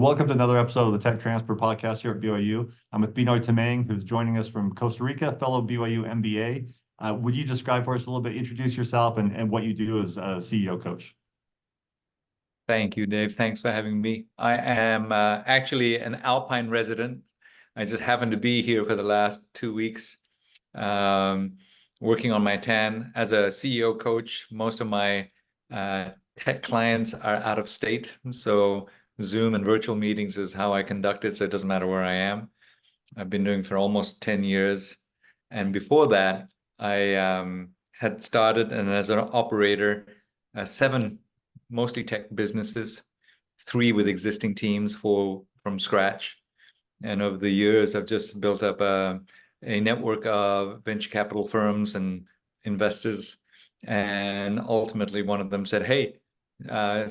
welcome to another episode of the Tech Transfer Podcast here at BYU. I'm with Benoy Tamang, who's joining us from Costa Rica, fellow BYU MBA. Would you describe for us a little bit, introduce yourself and what you do as a CEO coach? Thank you, Dave. Thanks for having me. I am actually an Alpine resident. I just happened to be here for the last 2 weeks, working on my TAN as a CEO coach. Most of my tech clients are out of state, so Zoom and virtual meetings is how I conduct it, so it doesn't matter where I am. I've been doing for almost 10 years. And before that, I had started and as an operator, 7 mostly tech businesses, 3 with existing teams, 4 from scratch. And over the years, I've just built up a network of venture capital firms and investors. And ultimately, one of them said, hey,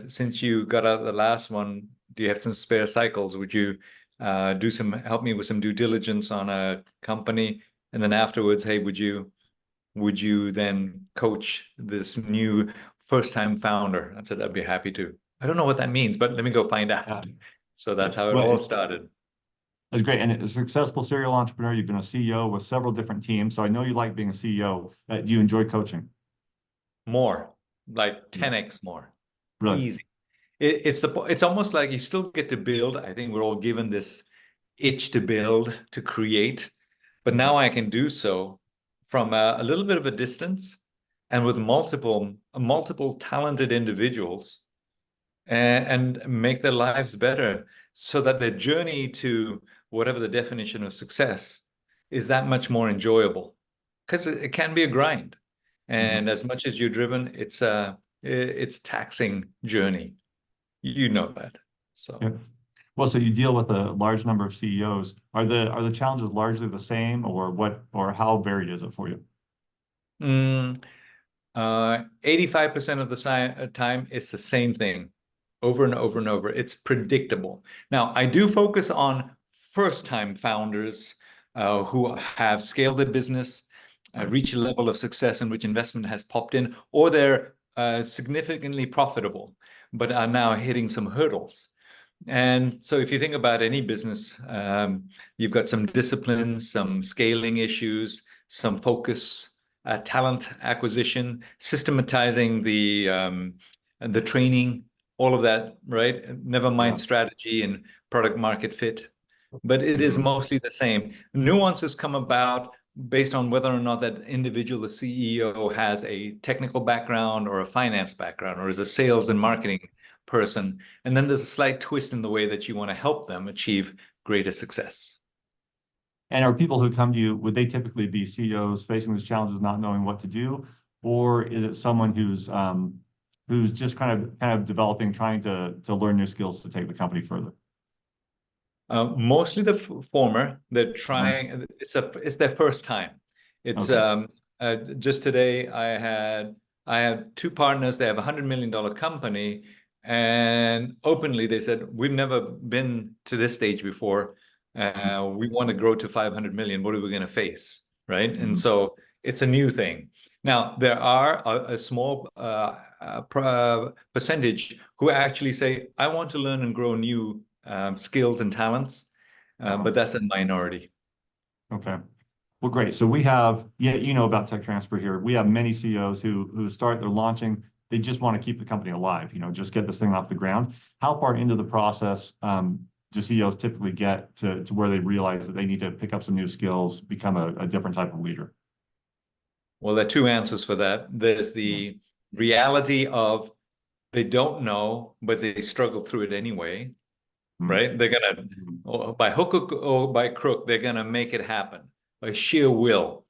since you got out of the last one, do you have some spare cycles? Would you help me with some due diligence on a company? And then afterwards, hey, would you then coach this new first-time founder? I said, I'd be happy to. I don't know what that means, but let me go find out. Yeah. So that's how it all started. That's great. And a successful serial entrepreneur, you've been a CEO with several different teams. So I know you like being a CEO. Do you enjoy coaching? More, like 10x more. Really? Easy. It's almost like you still get to build. I think we're all given this itch to build, to create, but now I can do so from a little bit of a distance and with multiple talented individuals and make their lives better so that their journey to whatever the definition of success is that much more enjoyable, because it can be a grind. And as much as you're driven, it's a taxing journey. You know that. So Yeah. Well, so you deal with a large number of CEOs. Are the challenges largely the same, or how varied is it for you? 85% of the time, it's the same thing over and over and over. It's predictable. Now, I do focus on first-time founders who have scaled their business, reach a level of success in which investment has popped in, or they're significantly profitable, but are now hitting some hurdles. And so if you think about any business, you've got some discipline, some scaling issues, some focus, talent acquisition, systematizing the training, all of that, right? Never mind strategy and product market fit. But it is mostly the same. Nuances come about based on whether or not that individual, the CEO, has a technical background or a finance background, or is a sales and marketing person. And then there's a slight twist in the way that you want to help them achieve greater success. And are people who come to you, would they typically be CEOs facing these challenges, not knowing what to do, or is it someone who's just kind of developing, trying to learn new skills to take the company further? Mostly the former. They're trying. It's their first time. It's just today I had 2 partners. They have $100 million company, and openly they said, we've never been to this stage before. We want to grow to 500 million. What are we going to face, right? And so it's a new thing. Now, there are a small percentage who actually say, I want to learn and grow new skills and talents, but that's a minority. Okay. Well, great. So we have, you know about tech transfer here. We have many CEOs who start, they're launching, they just want to keep the company alive, just get this thing off the ground. How far into the process do CEOs typically get to where they realize that they need to pick up some new skills, become a different type of leader? Well, there are 2 answers for that. There's the reality of they don't know, but they struggle through it anyway, right? They're going to, by hook or by crook, they're going to make it happen by sheer will.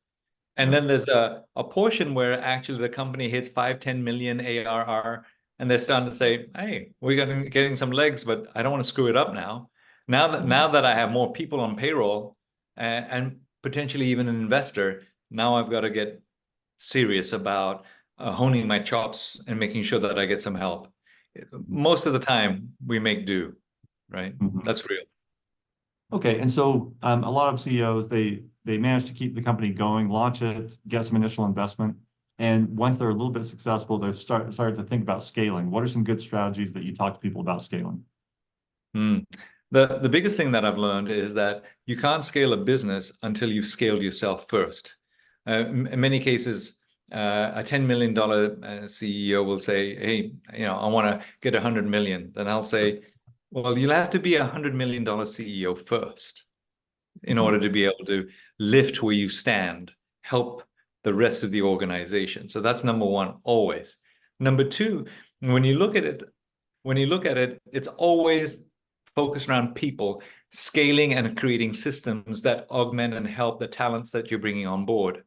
And then there's a portion where actually the company hits 5-10 million ARR, and they're starting to say, hey, we're getting some legs, but I don't want to screw it up now. Now that I have more people on payroll and potentially even an investor, now I've got to get serious about honing my chops and making sure that I get some help. Most of the time, we make do, right? That's real. Okay, and so a lot of CEOs, they manage to keep the company going, launch it, get some initial investment, and once they're a little bit successful, they start to think about scaling. What are some good strategies that you talk to people about scaling? The biggest thing that I've learned is that you can't scale a business until you've scaled yourself first. In many cases, a $10 million CEO will say, hey, I want to get 100 million. Then I'll say, well, you'll have to be a $100 million CEO first in order to be able to lift where you stand, help the rest of the organization. So that's number one, always. Number two, when you look at it, it's always focused around people, scaling and creating systems that augment and help the talents that you're bringing on board.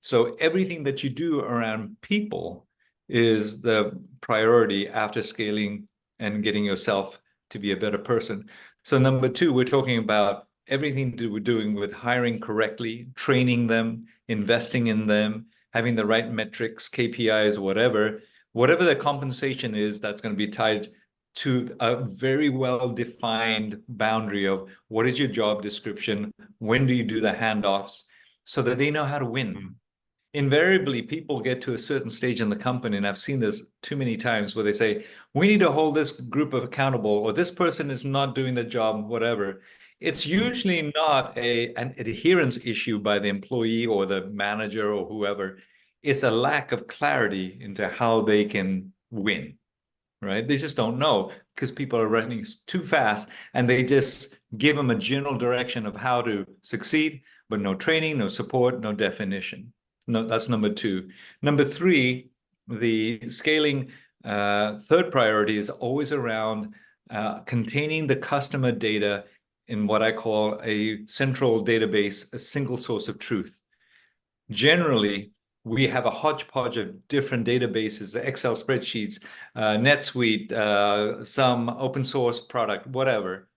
So everything that you do around people is the priority after scaling and getting yourself to be a better person. So number two, we're talking about everything we're doing with hiring correctly, training them, investing in them, having the right metrics, KPIs, whatever the compensation is, that's going to be tied to a very well-defined boundary of what is your job description, when do you do the handoffs, so that they know how to win. Invariably, people get to a certain stage in the company, and I've seen this too many times, where they say, we need to hold this group accountable, or this person is not doing the job, whatever. It's usually not an adherence issue by the employee or the manager or whoever. It's a lack of clarity into how they can win, right? They just don't know, because people are running too fast, and they just give them a general direction of how to succeed, but no training, no support, no definition. No, that's number two. Number three, the scaling third priority is always around containing the customer data in what I call a central database, a single source of truth. Generally, we have a hodgepodge of different databases, Excel spreadsheets, NetSuite, some open source product, whatever,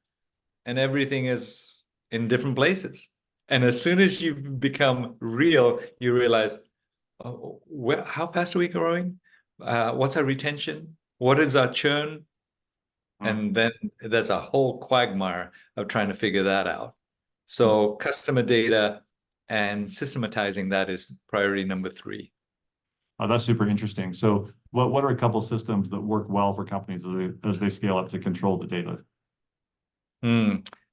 and everything is in different places. And as soon as you become real, you realize, oh, how fast are we growing? What's our retention? What is our churn? And then there's a whole quagmire of trying to figure that out. So customer data and systematizing that is priority number three. Oh, that's super interesting. So what are a couple systems that work well for companies as they scale up to control the data?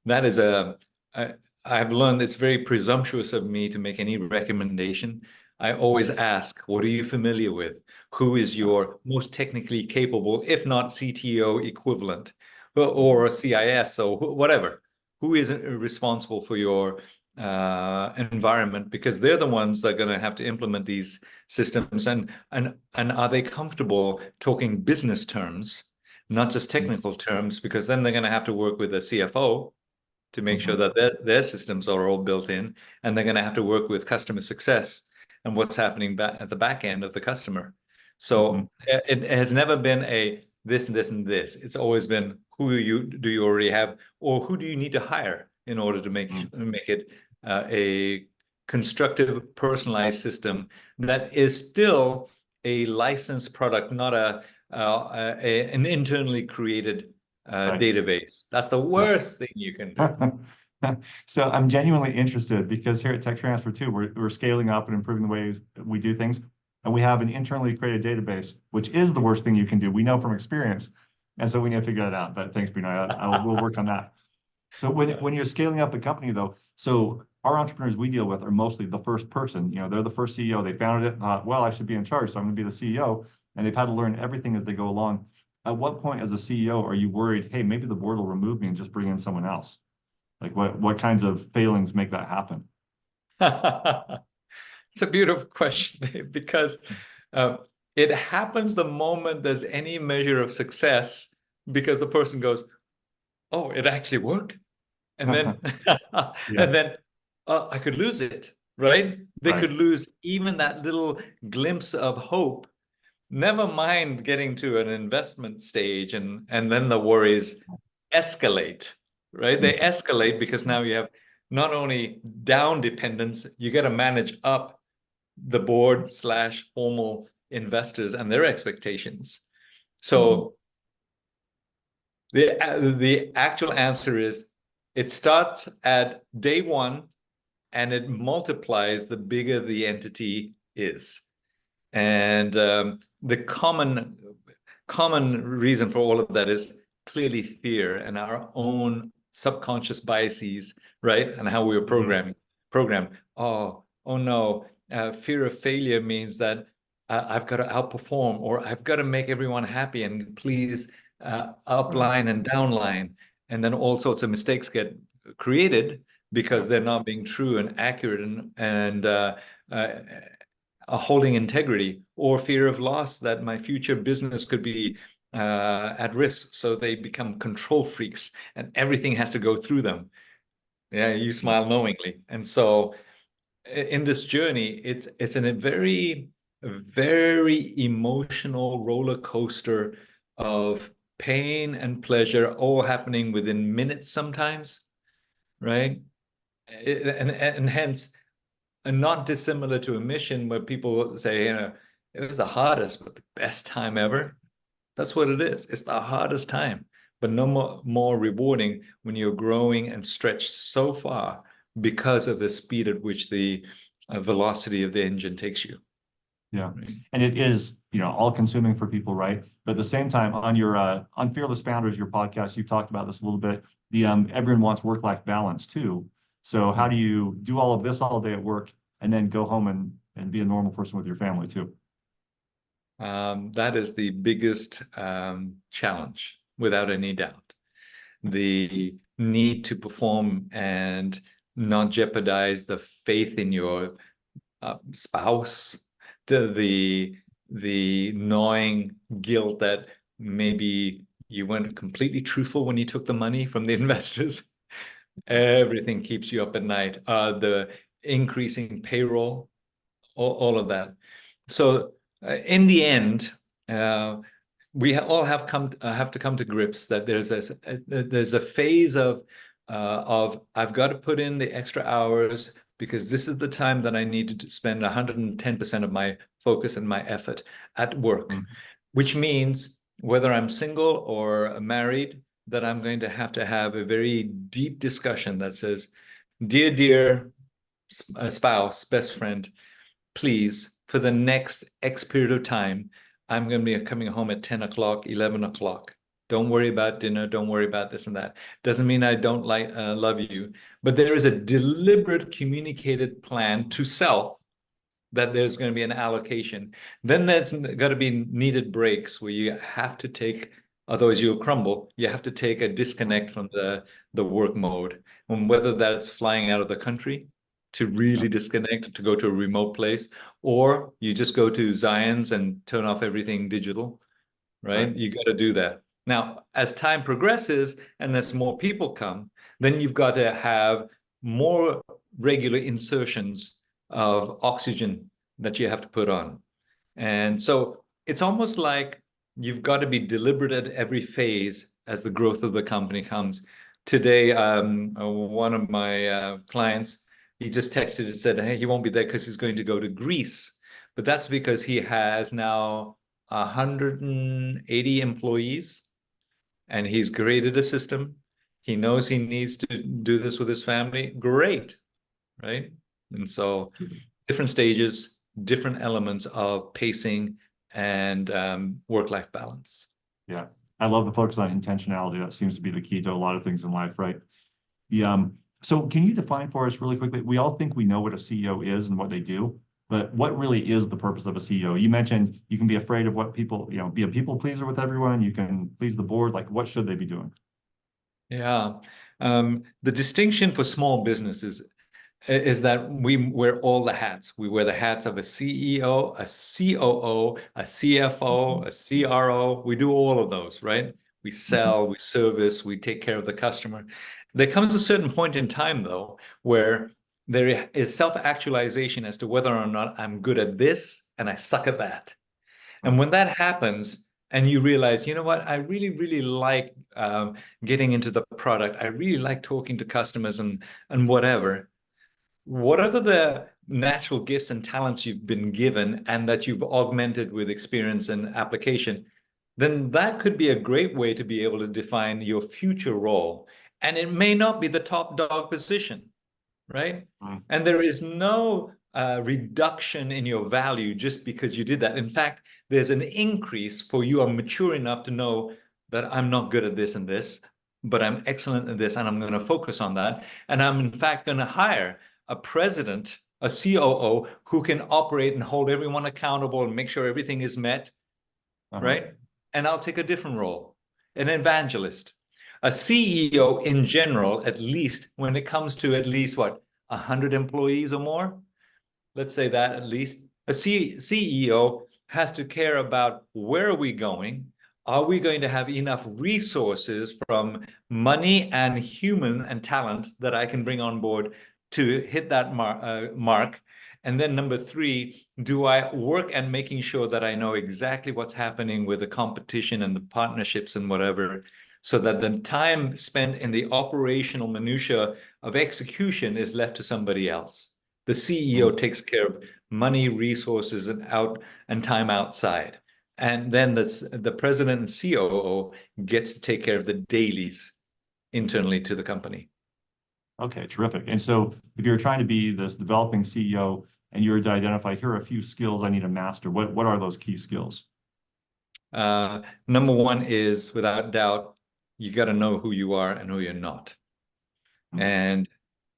That is I've learned it's very presumptuous of me to make any recommendation. I always ask, what are you familiar with? Who is your most technically capable, if not CTO equivalent, or a CIS, or whatever? Who is responsible for your environment? Because they're the ones that are going to have to implement these systems. And are they comfortable talking business terms, not just technical terms? Because then they're going to have to work with a CFO to make sure that their systems are all built in, and they're going to have to work with customer success and what's happening at the back end of the customer. So it has never been a this and this and this. It's always been, who do you already have, or who do you need to hire in order to make it a constructive, personalized system that is still a licensed product, not an internally created database. That's the worst thing you can do. So I'm genuinely interested, because here at Tech Transfer too, we're scaling up and improving the ways we do things. And we have an internally created database, which is the worst thing you can do. We know from experience. And so we need to figure that out. But thanks, Benoy. We'll work on that. So when you're scaling up a company though, so our entrepreneurs we deal with are mostly the first person. They're the first CEO. They founded it, thought, well, I should be in charge, so I'm going to be the CEO. And they've had to learn everything as they go along. At what point as a CEO are you worried, hey, maybe the board will remove me and just bring in someone else? Like what kinds of failings make that happen? It's a beautiful question, Dave, because it happens the moment there's any measure of success, because the person goes, oh, it actually worked. And then, and then I could lose it, right? They could lose even that little glimpse of hope. Never mind getting to an investment stage, and then the worries escalate, right? They escalate because now you have not only down dependence, you got to manage up the board / formal investors and their expectations. So the actual answer is, it starts at day one and it multiplies the bigger the entity is. And the common reason for all of that is clearly fear and our own subconscious biases, right? And how we were programmed. Oh no, fear of failure means that I've got to outperform, or I've got to make everyone happy and please upline and downline. And then all sorts of mistakes get created because they're not being true and accurate and holding integrity, or fear of loss, that my future business could be at risk. So they become control freaks and everything has to go through them. Yeah, you smile knowingly. And so in this journey, it's in a very, very emotional roller coaster of pain and pleasure, all happening within minutes sometimes, right? And hence, and not dissimilar to a mission where people say, it was the hardest but the best time ever. That's what it is. It's the hardest time, but no more rewarding when you're growing and stretched so far because of the speed at which the velocity of the engine takes you. Yeah. Right? And it is, all consuming for people, right? But at the same time, on your on Fearless Founders, your podcast, you talked about this a little bit. The everyone wants work-life balance too. So how do you do all of this all day at work and then go home and be a normal person with your family too? That is the biggest challenge, without any doubt. The need to perform and not jeopardize the faith in your spouse, to the gnawing guilt that maybe you weren't completely truthful when you took the money from the investors. Everything keeps you up at night. The increasing payroll, all of that. So in the end, we all have to come to grips that there's a phase of I've got to put in the extra hours because this is the time that I need to spend 110% of my focus and my effort at work, which means whether I'm single or married, that I'm going to have a very deep discussion that says, dear spouse, best friend, please, for the next X period of time, I'm going to be coming home at 10 o'clock, 11 o'clock. Don't worry about dinner. Don't worry about this and that. Doesn't mean I don't love you, but there is a deliberate communicated plan to self that there's going to be an allocation. Then there's got to be needed breaks where you have to take, otherwise you'll crumble. You have to take a disconnect from the work mode, and whether that's flying out of the country to really disconnect, to go to a remote place, or you just go to Zion's and turn off everything digital, right? You got to do that. Now, as time progresses and as more people come, then you've got to have more regular insertions of oxygen that you have to put on. And so it's almost like you've got to be deliberate at every phase as the growth of the company comes. Today, one of my clients, he just texted and said, hey, he won't be there because he's going to go to Greece. But that's because he has now 180 employees and he's created a system. He knows he needs to do this with his family. Great, right? And so different stages, different elements of pacing and work-life balance. Yeah. I love the focus on intentionality. That seems to be the key to a lot of things in life, right? So can you define for us really quickly? We all think we know what a CEO is and what they do, but what really is the purpose of a CEO? You mentioned you can be afraid of what people, be a people pleaser with everyone. You can please the board. Like, what should they be doing? Yeah. The distinction for small businesses is that we wear all the hats. We wear the hats of a CEO, a COO, a CFO, a CRO. We do all of those, right? We sell, we service, we take care of the customer. There comes a certain point in time, though, where there is self-actualization as to whether or not I'm good at this and I suck at that. And when that happens, and you realize, you know what, I really, really like getting into the product. I really like talking to customers and whatever the natural gifts and talents you've been given and that you've augmented with experience and application, then that could be a great way to be able to define your future role. And it may not be the top dog position, right? And there is no reduction in your value just because you did that. In fact, there's an increase for you are mature enough to know that I'm not good at this and this. but I'm excellent at this, and I'm going to focus on that. And I'm in fact going to hire a president, a COO, who can operate and hold everyone accountable and make sure everything is met, right? And I'll take a different role, an evangelist. A CEO in general, at least when it comes to at least what, 100 employees or more, let's say that at least, a CEO has to care about where are we going? Are we going to have enough resources from money and human and talent that I can bring on board to hit that mark? And then number three, do I work and making sure that I know exactly what's happening with the competition and the partnerships and whatever, so that the time spent in the operational minutia of execution is left to somebody else. The CEO takes care of money, resources, and time outside. And then the president and COO gets to take care of the dailies internally to the company. Okay, terrific. And so if you're trying to be this developing CEO and you're to identify, here are a few skills I need to master, what are those key skills? Number one is, without doubt, you got to know who you are and who you're not. And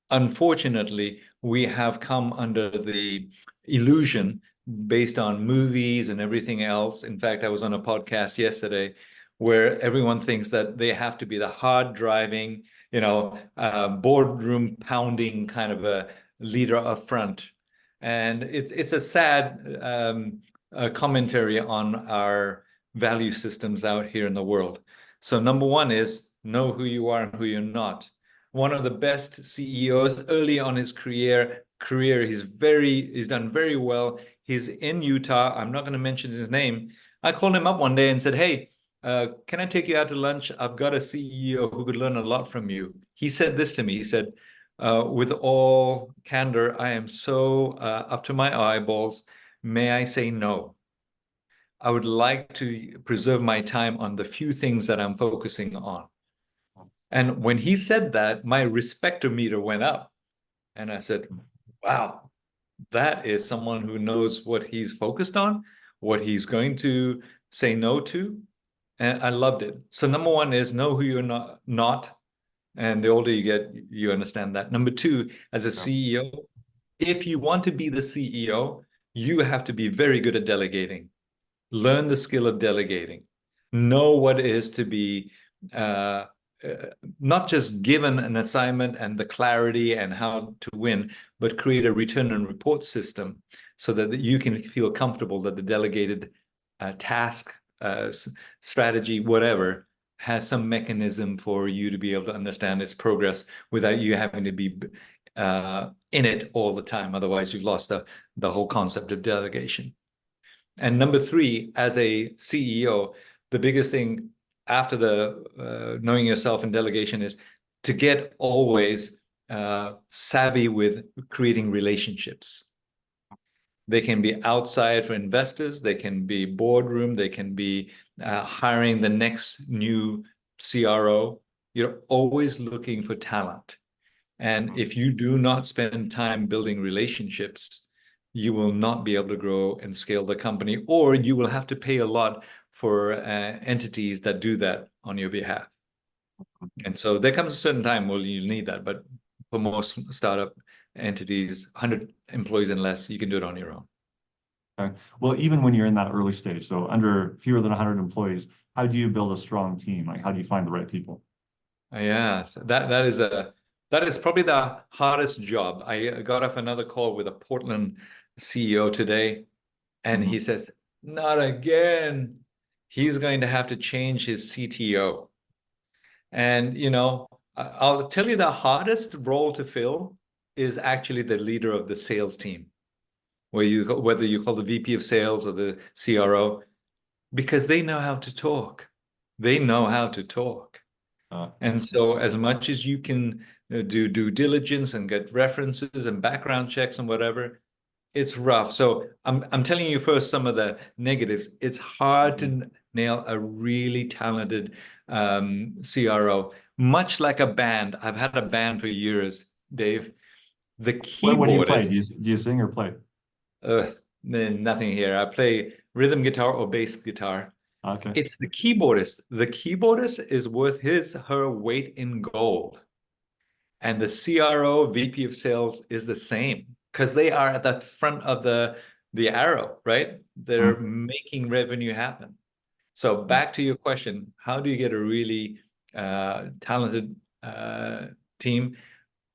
unfortunately, we have come under the illusion based on movies and everything else. In fact, I was on a podcast yesterday where everyone thinks that they have to be the hard driving, boardroom pounding kind of a leader up front. And it's a sad commentary on our value systems out here in the world. So number one is know who you are and who you're not. One of the best CEOs early on his career, he's done very well. He's in Utah. I'm not going to mention his name. I called him up one day and said, hey, can I take you out to lunch? I've got a CEO who could learn a lot from you. He said this to me. He said, with all candor, I am so up to my eyeballs. May I say no? I would like to preserve my time on the few things that I'm focusing on. And when he said that, my respectometer went up. And I said, wow, that is someone who knows what he's focused on, what he's going to say no to. And I loved it. So number one is know who you're not. And the older you get, you understand that. Number two, as a CEO, if you want to be the CEO, you have to be very good at delegating. Learn the skill of delegating. Know what it is to be not just given an assignment and the clarity and how to win, but create a return and report system so that you can feel comfortable that the delegated task, strategy, whatever, has some mechanism for you to be able to understand its progress without you having to be in it all the time. Otherwise, you've lost the whole concept of delegation. And number three, as a CEO, the biggest thing after the knowing yourself and delegation is to get always savvy with creating relationships. They can be outside for investors, they can be boardroom, they can be hiring the next new CRO. You're always looking for talent. And if you do not spend time building relationships, you will not be able to grow and scale the company, or you will have to pay a lot for entities that do that on your behalf. And so there comes a certain time where you need that, but for most startup entities, 100 employees and less, you can do it on your own. Okay. Well, even when you're in that early stage, so under fewer than 100 employees, how do you build a strong team? Like, how do you find the right people? Yes, that is probably the hardest job. I got off another call with a Portland CEO today, and he says, not again. He's going to have to change his CTO. And, I'll tell you the hardest role to fill is actually the leader of the sales team, whether you call the VP of sales or the CRO, because they know how to talk. They know how to talk. And so as much as you can do due diligence and get references and background checks and whatever, it's rough. So I'm telling you first some of the negatives. It's hard to nail a really talented CRO, much like a band. I've had a band for years, Dave. The What do you play? keyboardist, Do you sing or play? nothing here. I play rhythm guitar or bass guitar. Okay. It's the keyboardist. The keyboardist is worth her weight in gold. And the CRO, VP of sales is the same because they are at the front of the arrow, right? They're making revenue happen. So back to your question, how do you get a really talented team?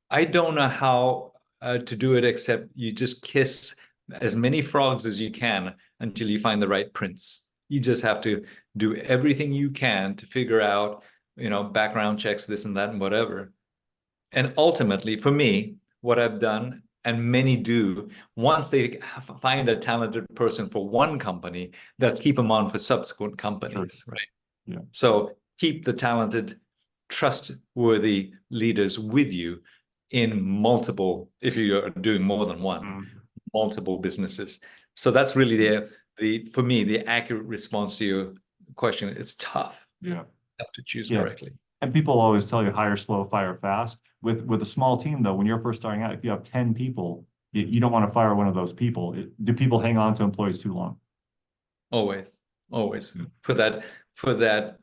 I don't know how to do it except you just kiss as many frogs as you can until you find the right prince. You just have to do everything you can to figure out, background checks, this and that, and whatever. And ultimately, for me, what I've done, and many do, once they find a talented person for one company, they'll keep them on for subsequent Sure. companies, right? Yeah. So keep the talented, trustworthy leaders with you in multiple, if you're doing more than one, multiple businesses. So that's really for me, the accurate response to your question. It's tough. Yeah. Tough to choose Yeah. correctly. And people always tell you hire slow, fire fast. With a small team, though, when you're first starting out, if you have 10 people, you don't want to fire one of those people. Do people hang on to employees too long? Always, always Yeah. for that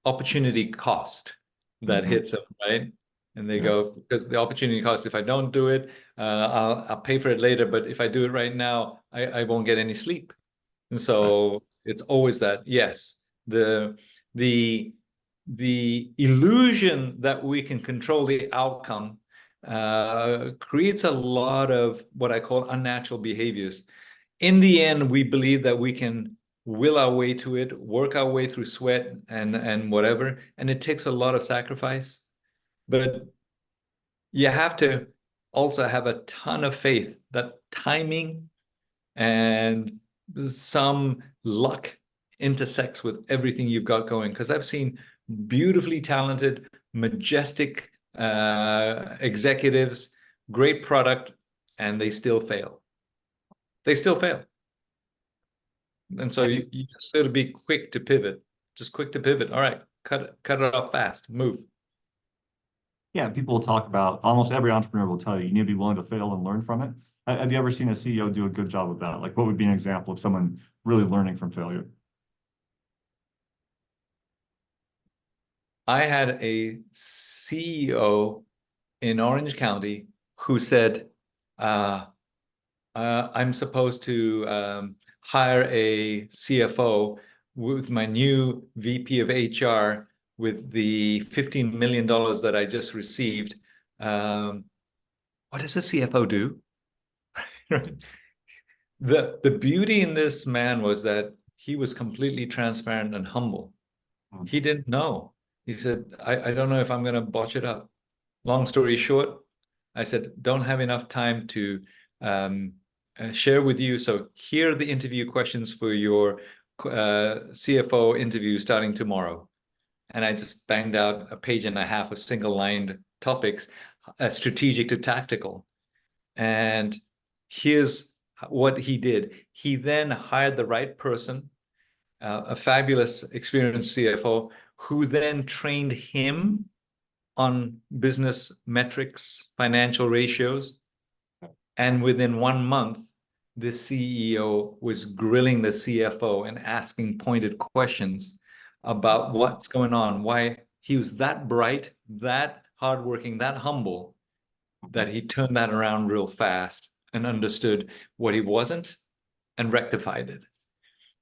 opportunity cost that hits them, right? And they Yeah. go, because the opportunity cost, if I don't do it, I'll pay for it later. But if I do it right now, I won't get any sleep. And Right. so it's always that, yes, the the the illusion that we can control the outcome creates a lot of what I call unnatural behaviors. In the end, we believe that we can will our way to it, work our way through sweat and whatever, and it takes a lot of sacrifice. But you have to also have a ton of faith that timing and some luck intersects with everything you've got going. Because I've seen beautifully talented, majestic executives, great product, and they still fail. They still fail. And so And you just got to be quick to pivot. Just quick to pivot. All right, cut it off fast. Move. yeah, people will talk about almost every entrepreneur will tell you you need to be willing to fail and learn from it. Have you ever seen a CEO do a good job of that? Like, what would be an example of someone really learning from failure? I had a CEO in Orange County who said, uh, I'm supposed to hire a CFO with my new VP of HR with the $15 million that I just received. What does a CFO do? The beauty in this man was that he was completely transparent and humble. He didn't know. He said, I don't know if I'm going to botch it up. Long story short, I said, don't have enough time to share with you. So here are the interview questions for your CFO interview starting tomorrow. And I just banged out a page and a half of single-lined topics, strategic to tactical. And here's what he did. He then hired the right person, a fabulous experienced CFO, who then trained him on business metrics, financial ratios. And within 1 month, the CEO was grilling the CFO and asking pointed questions about what's going on, why he was that bright, that hardworking, that humble, that he turned that around real fast and understood what he wasn't and rectified it.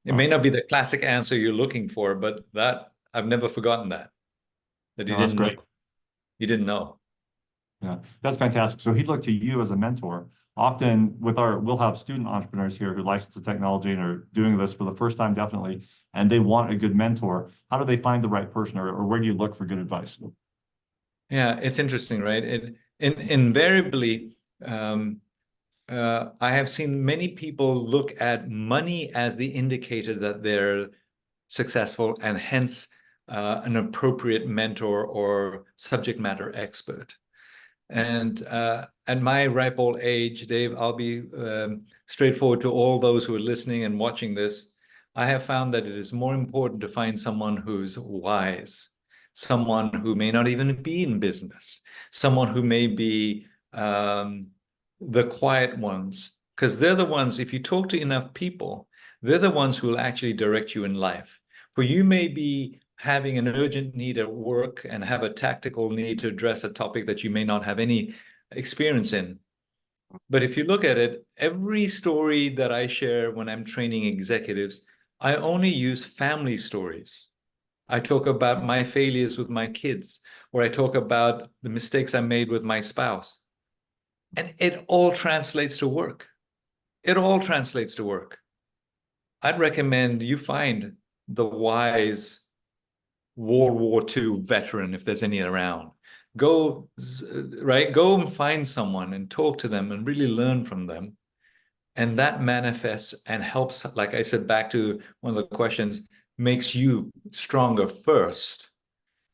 It may Wow. not be the classic answer you're looking for, but that I've never forgotten that he No, that's didn't know. great. He didn't know. Yeah, that's fantastic. So he'd look to you as a mentor. Often we'll have student entrepreneurs here who license the technology and are doing this for the first time, definitely, and they want a good mentor. How do they find the right person, or where do you look for good advice? Yeah, it's interesting, right? Invariably, I have seen many people look at money as the indicator that they're successful and hence an appropriate mentor or subject matter expert. And at my ripe old age, Dave, I'll be straightforward to all those who are listening and watching this. I have found that it is more important to find someone who's wise, someone who may not even be in business, someone who may be the quiet ones, because they're the ones, if you talk to enough people, they're the ones who will actually direct you in life. For you may be having an urgent need at work and have a tactical need to address a topic that you may not have any experience in. But if you look at it, every story that I share when I'm training executives, I only use family stories. I talk about my failures with my kids, or I talk about the mistakes I made with my spouse. And it all translates to work. It all translates to work. I'd recommend you find the wise World War II veteran, if there's any around. Go, right? Go and find someone and talk to them and really learn from them. And that manifests and helps, like I said, back to one of the questions, makes you stronger first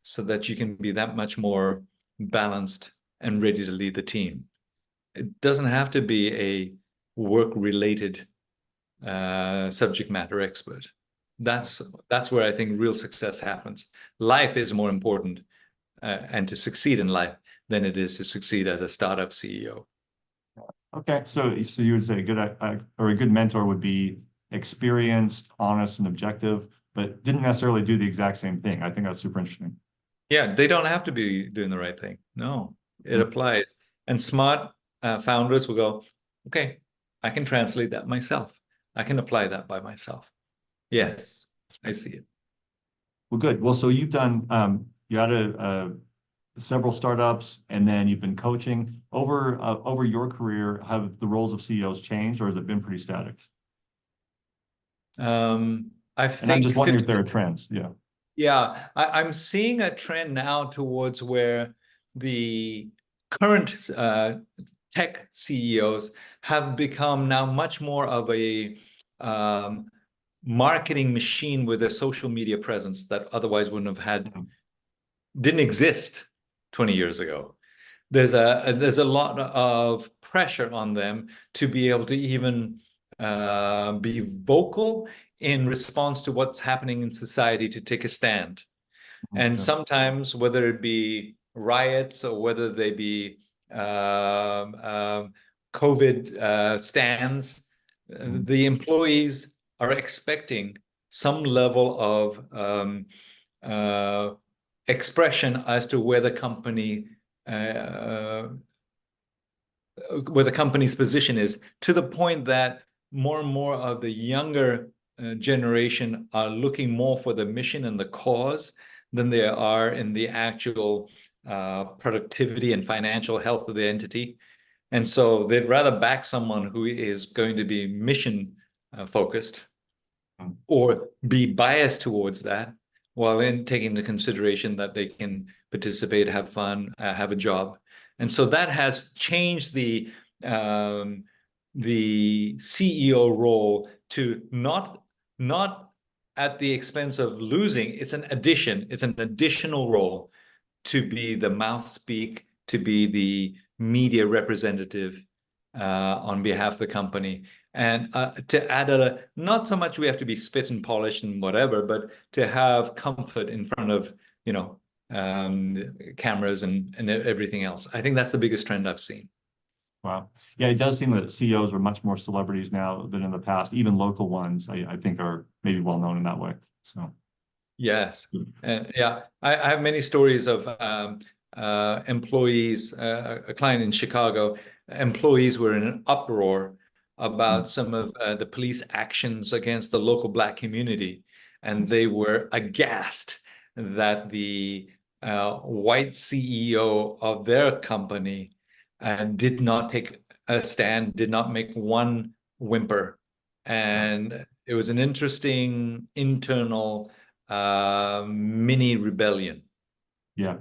so that you can be that much more balanced and ready to lead the team. It doesn't have to be a work-related subject matter expert. That's where I think real success happens. Life is more important and to succeed in life than it is to succeed as a startup CEO. Okay, so you would say a good or a good mentor would be experienced, honest, and objective, but didn't necessarily do the exact same thing. I think that's super interesting. Yeah, they don't have to be doing the right thing. No, it applies. And smart founders will go, okay, I can translate that myself. I can apply that by myself. Yes, I see it. Well, good. Well, so you've done you had several startups, and then you've been coaching over your career. Have the roles of CEOs changed, or has it been pretty static? I And I'm think just wondering if there are trends. Yeah. Yeah, I'm seeing a trend now towards where the current tech CEOs have become now much more of a marketing machine with a social media presence that otherwise wouldn't have had, didn't exist 20 years ago. There's a lot of pressure on them to be able to even be vocal in response to what's happening in society, to take a stand. And sometimes, whether it be riots or whether they be COVID stands, the employees are expecting some level of expression as to where the company's position is, to the point that more and more of the younger generation are looking more for the mission and the cause than they are in the actual productivity and financial health of the entity. And so they'd rather back someone who is going to be mission focused or be biased towards that, while in taking into consideration that they can participate, have fun, have a job. And so that has changed the CEO role to not at the expense of losing. It's an addition. It's an additional role to be the mouthspeak, to be the media representative on behalf of the company. And to add not so much we have to be spit and polished and whatever, but to have comfort in front of, cameras and everything else. I think that's the biggest trend I've seen. Wow. Yeah, it does seem that CEOs are much more celebrities now than in the past. Even local ones, I think, are maybe well known in that way. So. Yes. Yeah, I have many stories of employees, a client in Chicago, employees were in an uproar about some of the police actions against the local Black community. And they were aghast that the white CEO of their company did not take a stand, did not make one whimper. And it was an interesting internal mini rebellion. Yeah.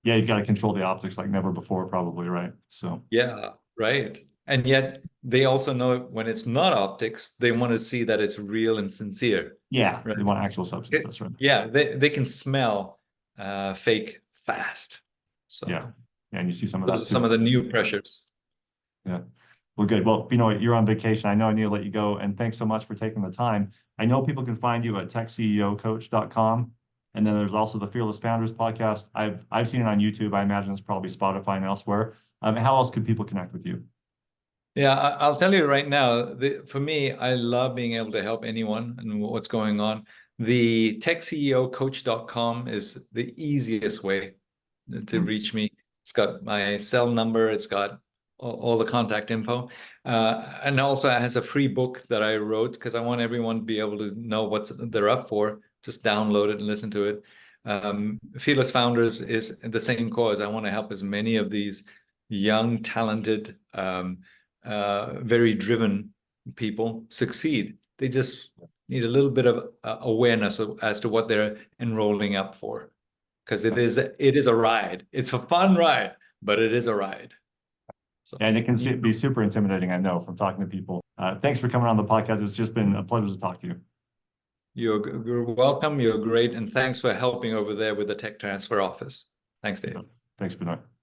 Yeah, you've got to control the optics like never before, probably, right? So. Yeah, right. And yet they also know when it's not optics, they want to see that it's real and sincere. Yeah, right? they want actual substance. That's right. Yeah, they can smell fake fast. So yeah, and you see some of those that are too. some of the new pressures. Yeah. Well, good. Well, you're on vacation. I know I need to let you go. And thanks so much for taking the time. I know people can find you at techceocoach.com. And then there's also the Fearless Founders podcast. I've seen it on YouTube. I imagine it's probably Spotify and elsewhere. How else could people connect with you? Yeah, I'll tell you right now, for me, I love being able to help anyone and what's going on. The techceocoach.com is the easiest way to reach me. It's got my cell number. It's got all the contact info. And also it has a free book that I wrote because I want everyone to be able to know what they're up for. Just download it and listen to it. Fearless Founders is the same cause. I want to help as many of these young, talented, very driven people succeed. They just need a little bit of awareness as to what they're enrolling up for. Because it is a ride. It's a fun ride, but it is a ride. So, And it can be super intimidating, I know, from talking to people. Thanks for coming on the podcast. It's just been a pleasure to talk to you. You're welcome. You're great. And thanks for helping over there with the tech transfer office. Thanks, Dave. Thanks, Benoy.